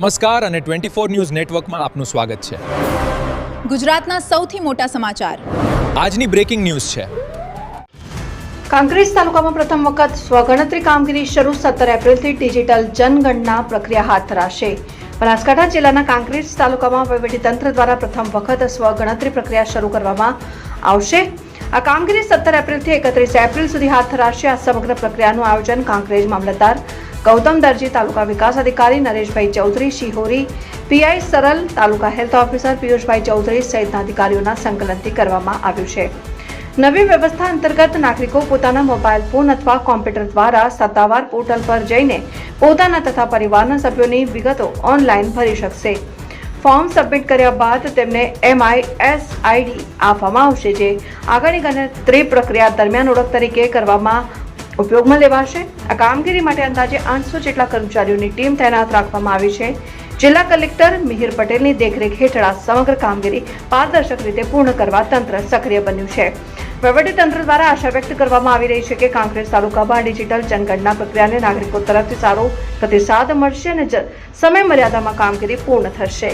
નમસ્કાર અને 24 ન્યૂઝ નેટવર્કમાં આપનું સ્વાગત છે. ગુજરાતના સૌથી મોટા સમાચાર આજની બ્રેકિંગ ન્યૂઝ છે. કાંકરેજ તાલુકામાં પ્રથમ વખત સ્વગણતરી કામગીરી શરૂ 17 એપ્રિલથી ડિજિટલ જનગણના પ્રક્રિયા હાથ ધરાશે. બનાસકાંઠા જિલ્લાના કાંકરેજ તાલુકામાં વહીવટીતંત્ર દ્વારા પ્રથમ વખત સ્વગણતરી પ્રક્રિયા શરૂ કરવામાં આવશે. આ કામગીરી 17 એપ્રિલથી 31 એપ્રિલ સુધી હાથ ધરાશે. આ સમગ્ર પ્રક્રિયાનું આયોજન કાંકરેજ મામલતદાર ગૌતમ દરજી, તાલુકા વિકાસ અધિકારી નરેશભાઈ ચૌધરી, શિહોરી પીઆઈ સરલ, તાલુકા હેલ્થ ઓફિસર પિયુષભાઈ ચૌધરી સહિતના અધિકારીઓના સંકલનથી કરવામાં આવ્યું છે. નવી વ્યવસ્થા અંતર્ગત નાગરિકો પોતાના મોબાઈલ ફોન અથવા કોમ્પ્યુટર દ્વારા સત્તાવાર પોર્ટલ પર જઈને પોતાના તથા પરિવારના સભ્યોની વિગતો ઓનલાઈન ભરી શકશે. ફોર્મ સબમિટ કર્યા બાદ તેમને MIS ID આપવામાં આવશે, જે આગળની ગણતરી પ્રક્રિયા દરમિયાન ઓળખ તરીકે કરવામાં ઉપયોગમાં લેવાશે. આ કામગીરી માટે અંદાજે 800 જેટલા કર્મચારીઓની ટીમ તૈનાત રાખવામાં આવી છે. જિલ્લા કલેક્ટર મિહિર પટેલની દેખરેખ હેઠળ આ સમગ્ર કામગીરી પારદર્શક રીતે પૂર્ણ કરવા તંત્ર સક્રિય બન્યું છે. વહીવટીતંત્ર દ્વારા આશા વ્યક્ત કરવામાં આવી રહી છે કે કાંકરેજ તાલુકામાં ડિજિટલ જનગણના પ્રક્રિયાને નાગરિકો તરફથી સારો પ્રતિસાદ મળશે અને સમય મર્યાદામાં કામગીરી પૂર્ણ થશે.